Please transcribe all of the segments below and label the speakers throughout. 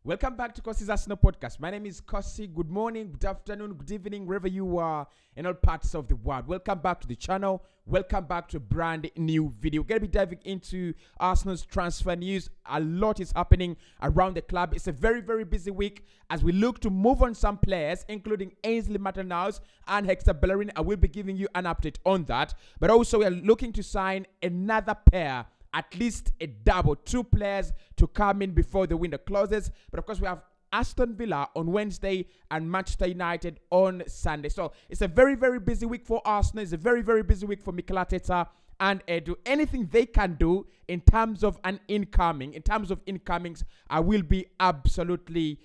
Speaker 1: Welcome back to Cossy's Arsenal podcast. My name is Cossy. Good morning, good afternoon, good evening, wherever you are in all parts of the world. Welcome back to the channel. Welcome back to a brand new video. We're going to be diving into Arsenal's transfer news. A lot is happening around the club. It's a very, very busy week as we look to move on some players, including Ainsley Maitland-Niles and Hector Bellerin. I will be giving you an update on that. But also, we are looking to sign another pair, at least a double, 2 players to come in before the window closes. But of course, we have Aston Villa on Wednesday and Manchester United on Sunday. So it's a very, very busy week for Arsenal. It's a very, very busy week for Mikel Arteta and Edu. Anything they can do in terms of incomings, I will be absolutely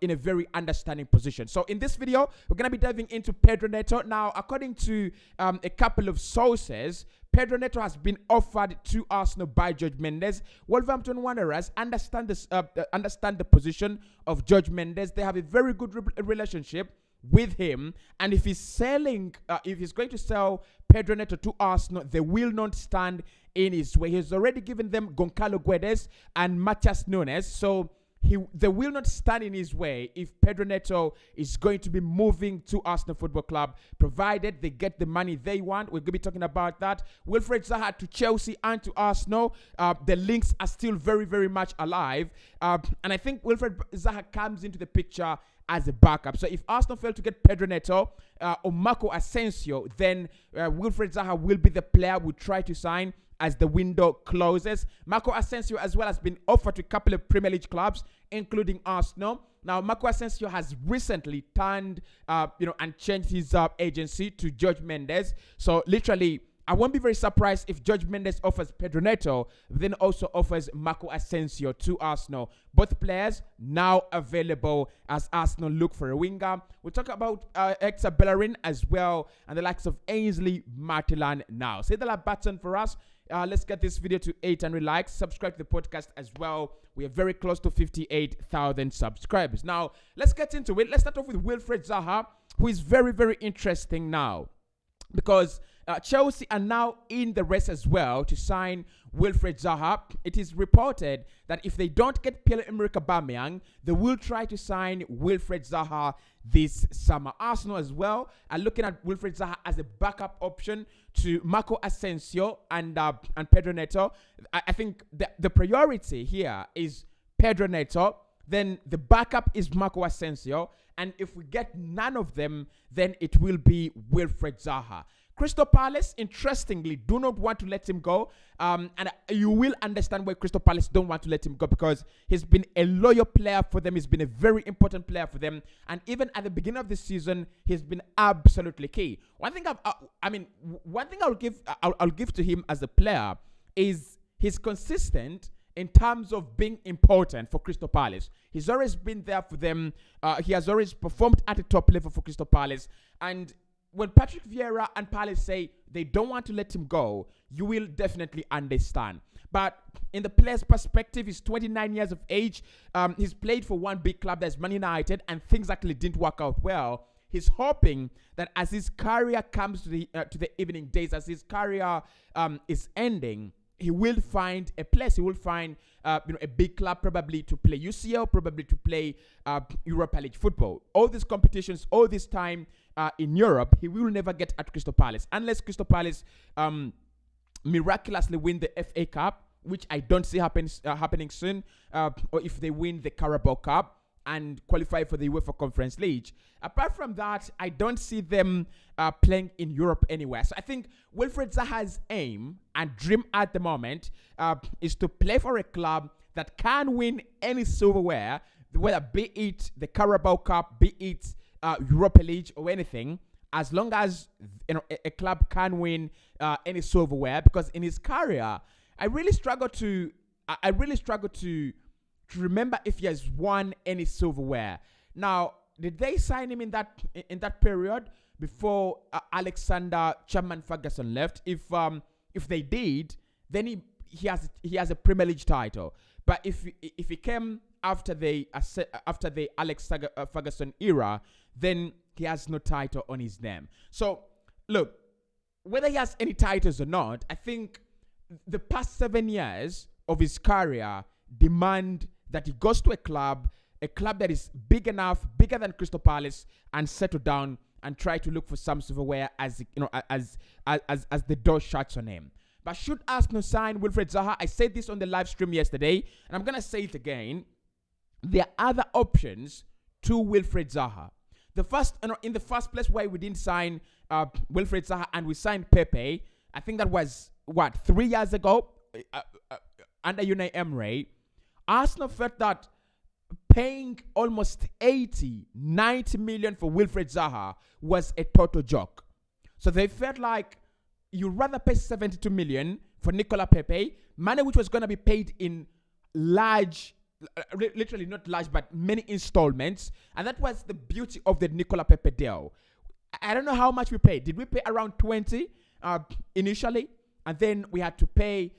Speaker 1: in a very understanding position. So in this video, we're going to be diving into Pedro Neto. Now, according to a couple of sources, Pedro Neto has been offered to Arsenal by Jorge Mendez. Wolverhampton Wanderers understand the position of Jorge Mendez. They have a very good relationship with him, and if he's going to sell Pedro Neto to Arsenal, they will not stand in his way. He's already given them Goncalo Guedes and Matheus Nunes, so they will not stand in his way if Pedro Neto is going to be moving to Arsenal Football Club, provided they get the money they want. We're going to be talking about that. Wilfried Zaha to Chelsea and to Arsenal. The links are still very, very much alive. And I think Wilfried Zaha comes into the picture as a backup. So if Arsenal fail to get Pedro Neto or Marco Asensio, then Wilfried Zaha will be the player we try to sign as the window closes. Marco Asensio as well has been offered to a couple of Premier League clubs, including Arsenal. Now, Marco Asensio has recently turned, and changed his agency to Jorge Mendez. So literally, I won't be very surprised if Jorge Mendez offers Pedro Neto, then also offers Marco Asensio to Arsenal. Both players now available as Arsenal look for a winger. We'll talk about Hector Bellerin as well, and the likes of Ainsley Maitland-Niles. Hit the like button for us. Let's get this video to 800 likes. Subscribe to the podcast as well. We are very close to 58,000 subscribers. Now, let's get into it. Let's start off with Wilfried Zaha, who is very, very interesting now, because Chelsea are now in the race as well to sign Wilfried Zaha. It is reported that if they don't get Pierre-Emerick Aubameyang, they will try to sign Wilfried Zaha this summer. Arsenal as well are looking at Wilfried Zaha as a backup option to Marco Asensio and Pedro Neto. I think the priority here is Pedro Neto. Then the backup is Marco Asensio. And if we get none of them, then it will be Wilfried Zaha. Crystal Palace, interestingly, do not want to let him go. And you will understand why Crystal Palace don't want to let him go, because he's been a loyal player for them. He's been a very important player for them. And even at the beginning of the season, he's been absolutely key. One thing I'll give to him as a player is he's consistent in terms of being important for Crystal Palace. He's always been there for them. He has always performed at the top level for Crystal Palace. And when Patrick Vieira and Palace say they don't want to let him go, you will definitely understand. But in the player's perspective, he's 29 years of age. He's played for one big club, that's Man United, and things actually didn't work out well. He's hoping that as his career comes to the evening days, as his career is ending, he will find a place. He will find a big club, probably to play UCL, probably to play Europa League football. All these competitions, all this time in Europe, he will never get at Crystal Palace unless Crystal Palace miraculously win the FA Cup, which I don't see happening soon, or if they win the Carabao Cup and qualify for the UEFA Conference League. Apart from that, I don't see them playing in Europe anywhere. So I think Wilfried Zaha's aim and dream at the moment is to play for a club that can win any silverware, whether be it the Carabao Cup, be it Europa League or anything, as long as a club can win any silverware. Because in his career, I really struggle to remember if he has won any silverware. Now, did they sign him in that period before Alexander Chapman Ferguson left? If they did, then he has a Premier League title. But if he came after the Alex Ferguson era, then he has no title on his name. So look, whether he has any titles or not, I think the past 7 years of his career demand that he goes to a club a club that is big enough, bigger than Crystal Palace, and settle down and try to look for some silverware as the door shuts on him. But should Arsenal sign Wilfried Zaha? I said this on the live stream yesterday, and I'm gonna say it again. There are other options to Wilfried Zaha. In the first place, why we didn't sign Wilfried Zaha and we signed Pepe, I think that was 3 years ago under Unai Emery. Arsenal felt that paying almost 90 million for Wilfried Zaha was a total joke. So they felt like you'd rather pay 72 million for Nicola Pepe, money which was going to be paid in large, literally not large, but many installments. And that was the beauty of the Nicola Pepe deal. I don't know how much we paid. Did we pay around 20 initially? And then we had to pay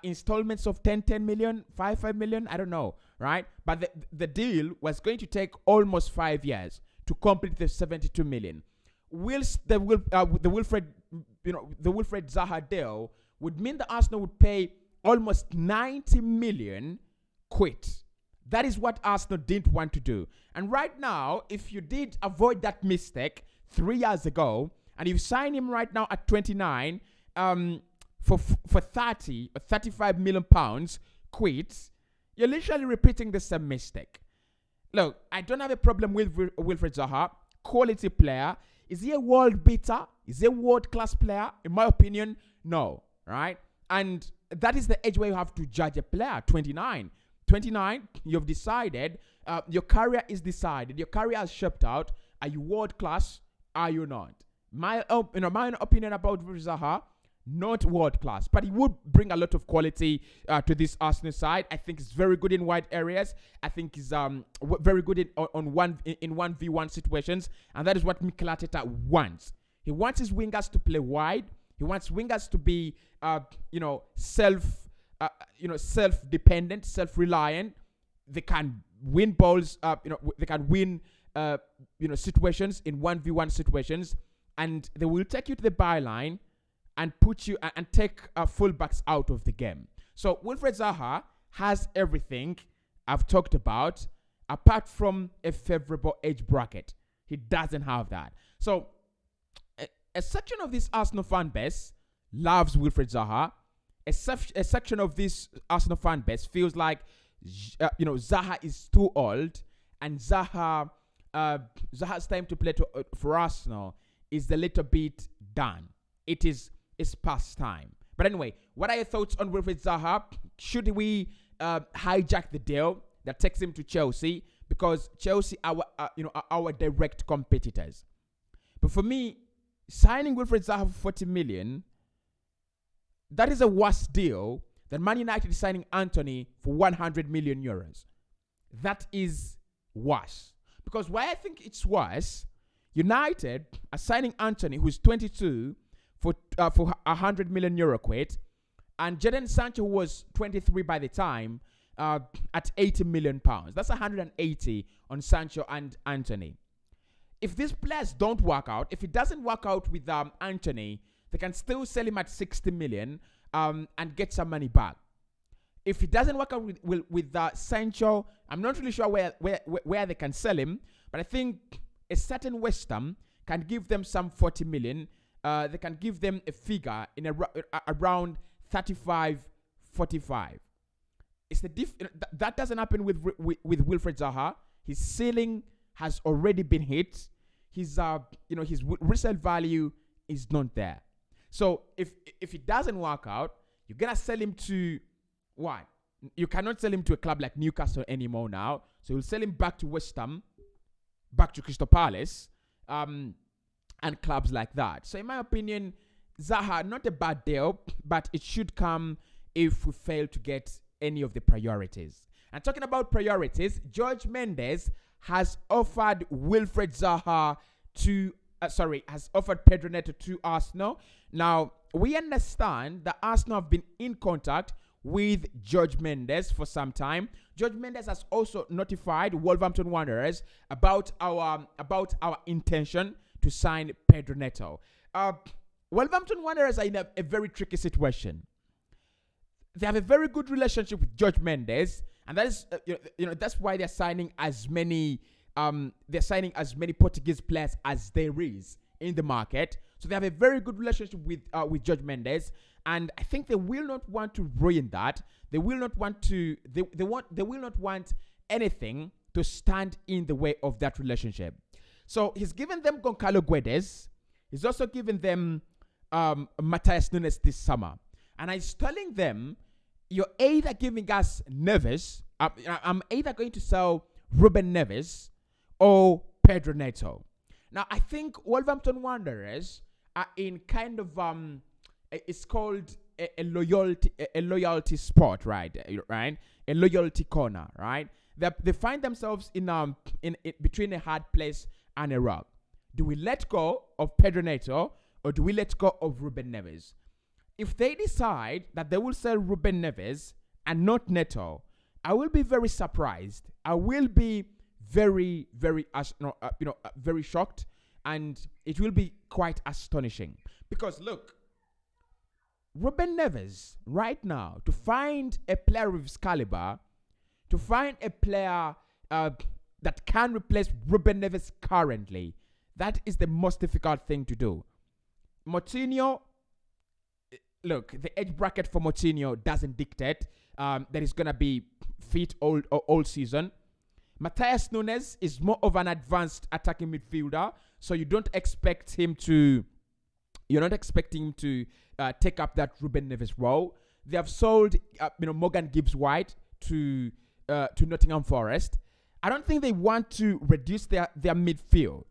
Speaker 1: installments of 10 million, 5 million, I don't know, right? But the deal was going to take almost 5 years to complete the 72 million. Whilst the Wilfried Zaha deal would mean that Arsenal would pay almost 90 million quid. That is what Arsenal didn't want to do. And right now, if you did avoid that mistake 3 years ago, and you sign him right now at 29, for 30 or 35 million pounds quid, you're literally repeating the same mistake. Look, I don't have a problem with Wilfried Zaha, quality player. Is he a world beater? Is he a world-class player? In my opinion, no, right? And that is the age where you have to judge a player, 29. 29, you've decided, your career is decided, your career is shaped out. Are you world-class? Are you not? My opinion about Zaha, not world-class, but he would bring a lot of quality to this Arsenal side. I think he's very good in wide areas. I think he's very good in 1v1 situations, and that is what Mikel Arteta wants. He wants his wingers to play wide. He wants wingers to be, self-dependent, self-reliant. They can win balls. They can win, situations in 1v1 situations, and they will take you to the byline and put you and take fullbacks out of the game. So Wilfried Zaha has everything I've talked about, apart from a favorable age bracket. He doesn't have that. So a section of this Arsenal fan base loves Wilfried Zaha. A section of this Arsenal fan base feels like Zaha is too old, and Zaha's time to play for Arsenal is a little bit done. It's past time. But anyway, what are your thoughts on Wilfried Zaha? Should we hijack the deal that takes him to Chelsea? Because Chelsea are our direct competitors. But for me, signing Wilfried Zaha for 40 million, that is a worse deal than Man United signing Anthony for 100 million euros. That is worse. Because why I think it's worse, United are signing Anthony, who's 22, for 100 million euro quid, and Jadon Sancho, who was 23 by the time, at 80 million pounds. That's 180 on Sancho and Anthony. If these players don't work out, if it doesn't work out with Anthony, they can still sell him at 60 million and get some money back. If it doesn't work out with Sancho, I'm not really sure where they can sell him, but I think a certain West Ham can give them some 40 million. They can give them a figure in around 35, 45. It's that doesn't happen with Wilfried Zaha. His ceiling has already been hit. His resale value is not there. So if it doesn't work out, you're gonna sell him to what? You cannot sell him to a club like Newcastle anymore now. So you'll sell him back to West Ham, back to Crystal Palace, and clubs like that. So in my opinion, Zaha, not a bad deal, but it should come if we fail to get any of the priorities. And talking about priorities, Jorge Mendez has offered Wilfried Zaha has offered Pedro Neto to Arsenal. Now, we understand that Arsenal have been in contact with Jorge Mendez for some time. Jorge Mendez has also notified Wolverhampton Wanderers about our intention to sign Pedro Neto. Wolverhampton Wanderers are in a very tricky situation. They have a very good relationship with Jorge Mendez, and that is that's why they're signing as many Portuguese players as there is in the market. So they have a very good relationship with Jorge Mendez, and I think they will not want to ruin that. They will not want to. They will not want anything to stand in the way of that relationship. So he's given them Goncalo Guedes. He's also given them Matheus Nunes this summer, and he's telling them, you're either giving us Neves. I'm either going to sell Ruben Neves or Pedro Neto. Now, I think Wolverhampton Wanderers are in kind of it's called a loyalty spot, right? A loyalty corner, right? They find themselves in between a hard place and a rock. Do we let go of Pedro Neto or do we let go of Ruben Neves? If they decide that they will sell Ruben Neves and not Neto, I will be very surprised. I will be very, very, very shocked, and it will be quite astonishing. Because look, Ruben Neves right now, to find a player of his caliber, to find a player that can replace Ruben Neves currently, that is the most difficult thing to do. Moutinho, look, the age bracket for Moutinho doesn't dictate that he's going to be fit all season. Matheus Nunes is more of an advanced attacking midfielder, so you don't expect him to take up that Ruben Neves role. They have sold Morgan Gibbs-White to Nottingham Forest. I don't think they want to reduce their midfield.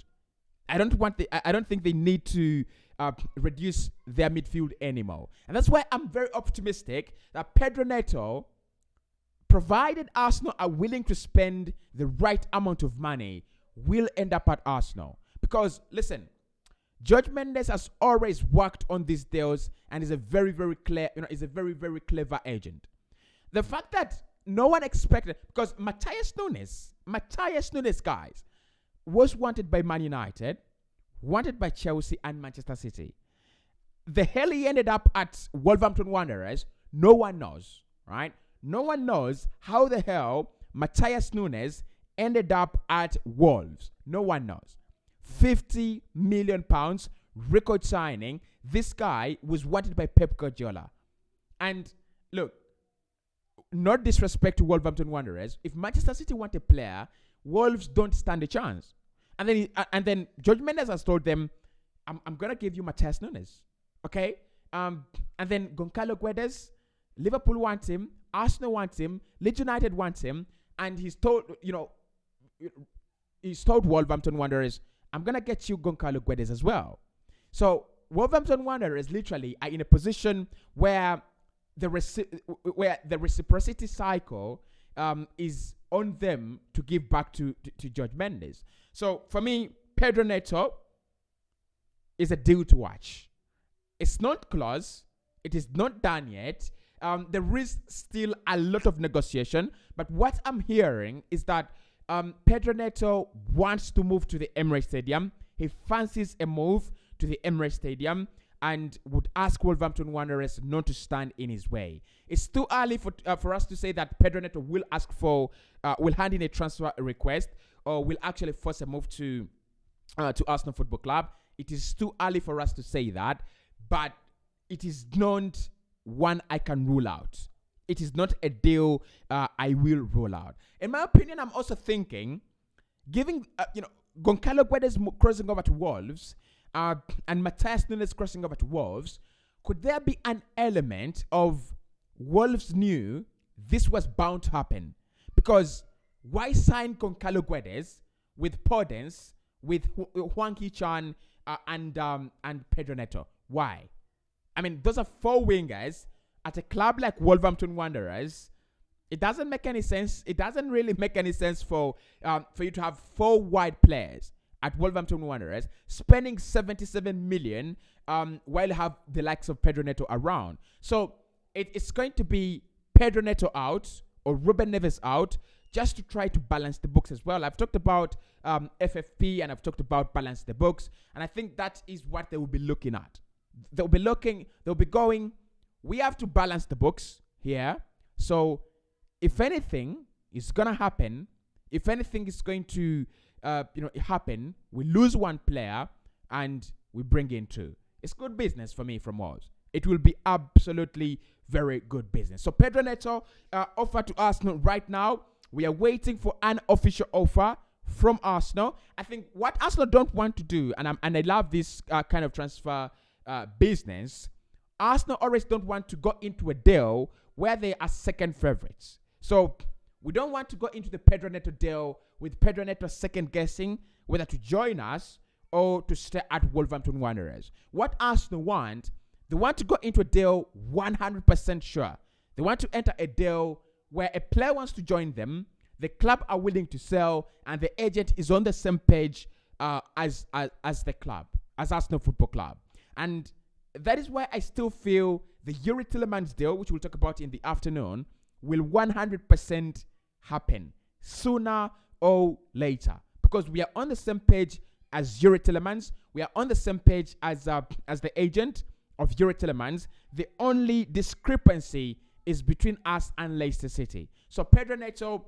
Speaker 1: I don't think they need to reduce their midfield anymore. And that's why I'm very optimistic that Pedro Neto, provided Arsenal are willing to spend the right amount of money, will end up at Arsenal. Because, listen, Jorge Mendez has always worked on these deals and is a very, very very clever agent. The fact that no one expected, because Matheus Nunes, guys, was wanted by Man United, wanted by Chelsea and Manchester City. The hell he ended up at Wolverhampton Wanderers, no one knows, right? No one knows how the hell Matheus Nunes ended up at Wolves. No one knows. £50 million, record signing. This guy was wanted by Pep Guardiola. And look, not disrespect to Wolverhampton Wanderers, if Manchester City want a player, Wolves don't stand a chance. And then Jorge Mendez has told them, I'm going to give you Matheus Nunes. Okay? And then Goncalo Guedes, Liverpool wants him, Arsenal wants him, Leeds United wants him, and he's told Wolverhampton Wanderers, I'm going to get you Goncalo Guedes as well. So Wolverhampton Wanderers literally are in a position where the reciprocity cycle is on them to give back to Jorge Mendez. So for me, Pedro Neto is a deal to watch. It's not close. It is not done yet. There is still a lot of negotiation. But what I'm hearing is that Pedro Neto wants to move to the Emirates Stadium. He fancies a move to the Emirates Stadium and would ask Wolverhampton Wanderers not to stand in his way. It's too early for us to say that Pedro Neto will will hand in a transfer request or will actually force a move to Arsenal Football Club. It is too early for us to say that, but it is not one I can rule out. It is not a deal I will rule out. In my opinion, I'm also thinking, giving Goncalo Guedes crossing over to Wolves and Matheus Nunes crossing over to Wolves, could there be an element of Wolves knew this was bound to happen? Because why sign Goncalo Guedes with Podence, with Hwang Hee-chan and Pedro Neto? Why? I mean, those are four wingers at a club like Wolverhampton Wanderers. It doesn't make any sense. It doesn't really make any sense for you to have four wide players at Wolverhampton Wanderers spending 77 million while you have the likes of Pedro Neto around. So it's going to be Pedro Neto out or Ruben Neves out, just to try to balance the books as well. I've talked about FFP and I've talked about balance the books, and I think that is what they will be looking at. They'll be going, we have to balance the books here. So if anything, is gonna happen. If anything is going to happen, we lose one player and we bring in two. It's good business for me from Wolves. It will be absolutely very good business. So Pedro Neto offer to Arsenal right now. We are waiting for an official offer from Arsenal. I think what Arsenal don't want to do, and I love this kind of transfer business, Arsenal always don't want to go into a deal where they are second favorites. So we don't want to go into the Pedro Neto deal with Pedro Neto second guessing whether to join us or to stay at Wolverhampton Wanderers. What Arsenal want, they want to go into a deal 100% sure. They want to enter a deal where a player wants to join them, the club are willing to sell, and the agent is on the same page as the club, as Arsenal Football Club. And that is why I still feel the Yuri Tillemans deal, which we'll talk about in the afternoon, will 100% happen sooner or later, because we are on the same page as Yuri Tillemans. We are on the same page as the agent of Yuri Tillemans. The only discrepancy is between us and Leicester City. So Pedro Neto,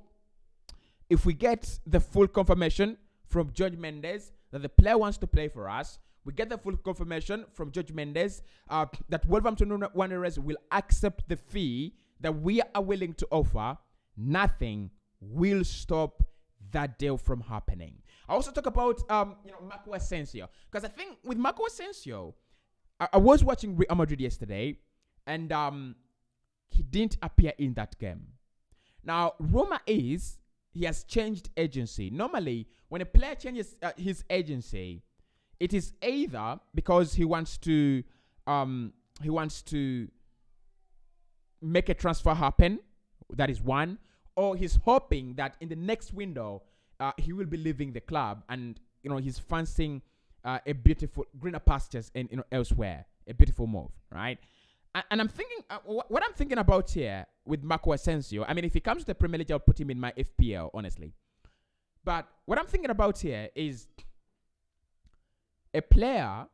Speaker 1: if we get the full confirmation from Jorge Mendez that the player wants to play for us, we get the full confirmation from Jorge Mendez that Wolverhampton Wanderers will accept the fee that we are willing to offer, nothing will stop that deal from happening. I also talk about Marco Asensio, because I think with Marco Asensio, I was watching Real Madrid yesterday, and he didn't appear in that game. Now, rumor is he has changed agency. Normally, when a player changes his agency, it is either because he wants to make a transfer happen. That is one. Or he's hoping that in the next window, he will be leaving the club, and he's fancying a beautiful greener pastures and elsewhere. A beautiful move, right? And I'm thinking, what I'm thinking about here with Marco Asensio. I mean, if he comes to the Premier League, I'll put him in my FPL, honestly. But what I'm thinking about here is a player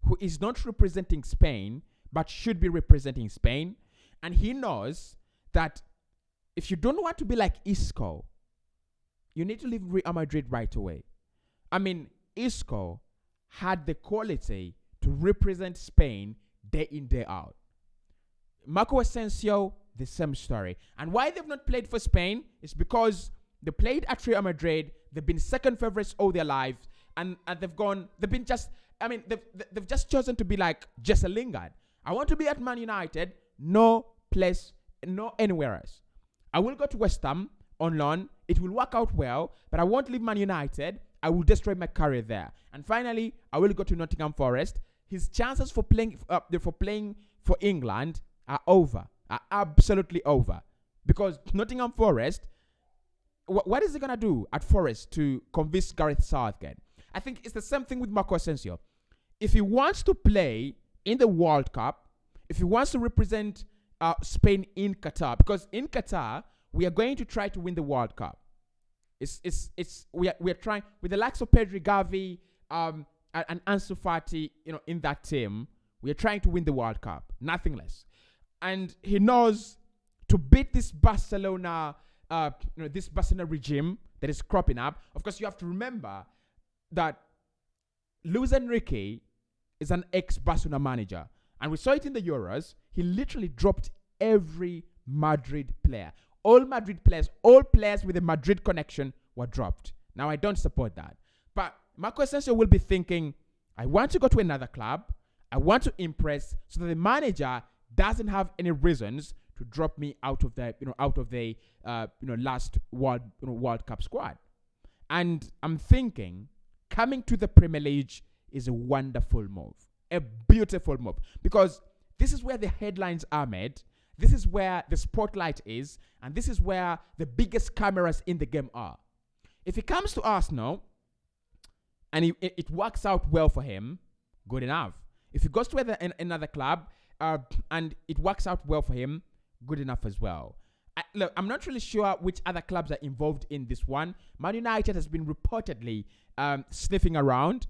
Speaker 1: who is not representing Spain, but should be representing Spain, and he knows that if you don't want to be like Isco, you need to leave Real Madrid right away. I mean, Isco had the quality to represent Spain day in, day out. Marco Asensio, the same story. And why they've not played for Spain is because they played at Real Madrid. They've been second favorites all their lives. And they've just chosen to be like Jesse Lingard. I want to be at Man United, no place, no anywhere else. I will go to West Ham on loan. It will work out well, but I won't leave Man United. I will destroy my career there. And finally, I will go to Nottingham Forest. His chances for playing for England are absolutely over. Because Nottingham Forest, what is he going to do at Forest to convince Gareth Southgate? I think it's the same thing with Marco Asensio. If he wants to play in the World Cup, if he wants to represent Spain in Qatar, because in Qatar, we are going to try to win the World Cup. We are trying with the likes of Pedri, Gavi, and Ansu Fati, in that team. We are trying to win the World Cup, nothing less. And he knows to beat this Barcelona, this Barcelona regime that is cropping up. Of course, you have to remember that Luis Enrique is an ex-Barcelona manager, and we saw it in the Euros. He literally dropped every Madrid player. All Madrid players, all players with a Madrid connection were dropped. Now, I don't support that. But Marco Asensio will be thinking, I want to go to another club. I want to impress, so that the manager doesn't have any reasons to drop me out of the last World Cup squad. And I'm thinking, coming to the Premier League is a wonderful move, a beautiful move, because this is where the headlines are made. This is where the spotlight is, and this is where the biggest cameras in the game are. If he comes to Arsenal and it works out well for him, good enough. If he goes to another club and it works out well for him, good enough as well. I'm not really sure which other clubs are involved in this one. Man United has been reportedly sniffing around.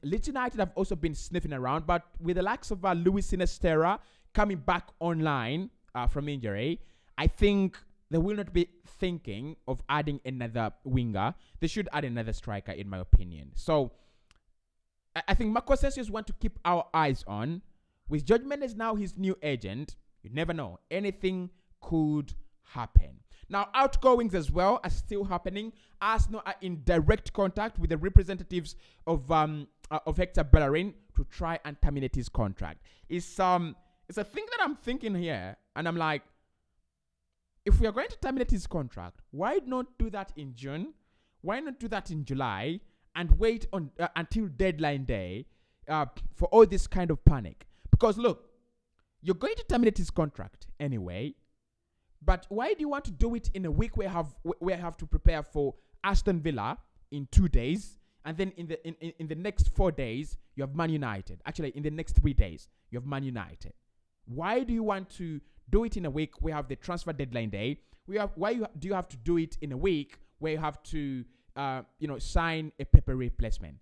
Speaker 1: Leeds United have also been sniffing around, but with the likes of Luis Sinisterra coming back online from injury, I think they will not be thinking of adding another winger. They should add another striker, in my opinion. So I think Marco Asensio want to keep our eyes on. With Jorge Mendez now his new agent, you never know. Anything could happen. Now, outgoings as well are still happening. Arsenal are in direct contact with the representatives of Hector Bellerin to try and terminate his contract. It's a thing that I'm thinking here, and I'm like, if we are going to terminate his contract, why not do that in June? Why not do that in July and wait on until deadline day for all this kind of panic? Because look, you're going to terminate his contract anyway. But why do you want to do it in a week where I have to prepare for Aston Villa in 2 days, and then in the next 4 days you have Man United? Actually, in the next 3 days you have Man United. Why do you want to do it in a week where you have the transfer deadline day? Do you have to do it in a week where you have to sign a paper replacement?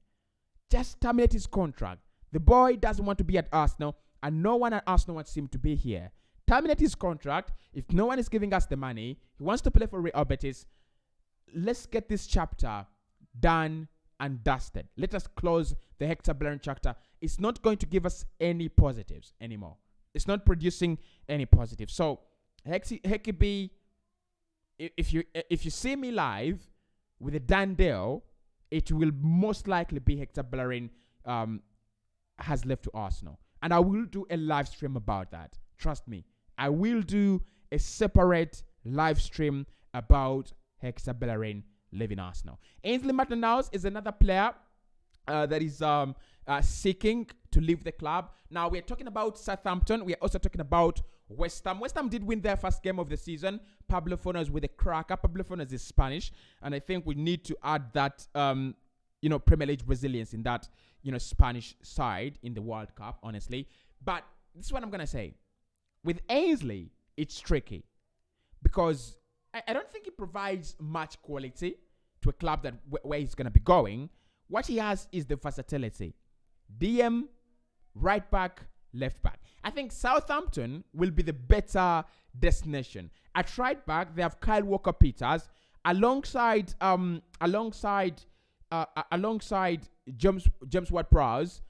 Speaker 1: Just terminate his contract. The boy doesn't want to be at Arsenal, and no one at Arsenal wants him to be here. Terminate his contract. If no one is giving us the money, he wants to play for Real Betis. Let's get this chapter done and dusted. Let us close the Hector Bellerin chapter. It's not going to give us any positives anymore. It's not producing any positives. So, Hecky B, if you see me live with a done deal, it will most likely be Hector Bellerin has left to Arsenal. And I will do a live stream about that. Trust me. I will do a separate live stream about Hector Bellerin leaving Arsenal. Ainsley Maitland-Niles is another player that is seeking to leave the club. Now, we're talking about Southampton. We're also talking about West Ham. West Ham did win their first game of the season. Pablo Fornals with a cracker. Pablo Fornals is Spanish. And I think we need to add that, Premier League resilience in that, Spanish side in the World Cup, honestly. But this is what I'm going to say. With Ainsley, it's tricky because I don't think he provides much quality to a club that where he's going to be going. What he has is the versatility. DM, right back, left back. I think Southampton will be the better destination. At right back, they have Kyle Walker-Peters alongside James Ward-Prowse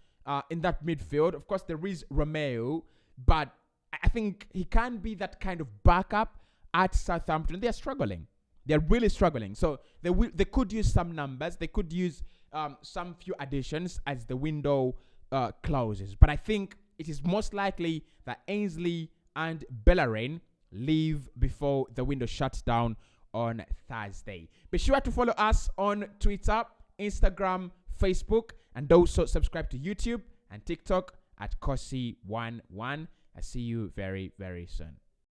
Speaker 1: in that midfield. Of course, there is Romeo, but I think he can be that kind of backup at Southampton. They are struggling. They're really struggling. So they could use some numbers. They could use some few additions as the window closes. But I think it is most likely that Ainsley and Bellerin leave before the window shuts down on Thursday. Be sure to follow us on Twitter, Instagram, Facebook, and also subscribe to YouTube and TikTok at Cossy11. I see you very, very soon.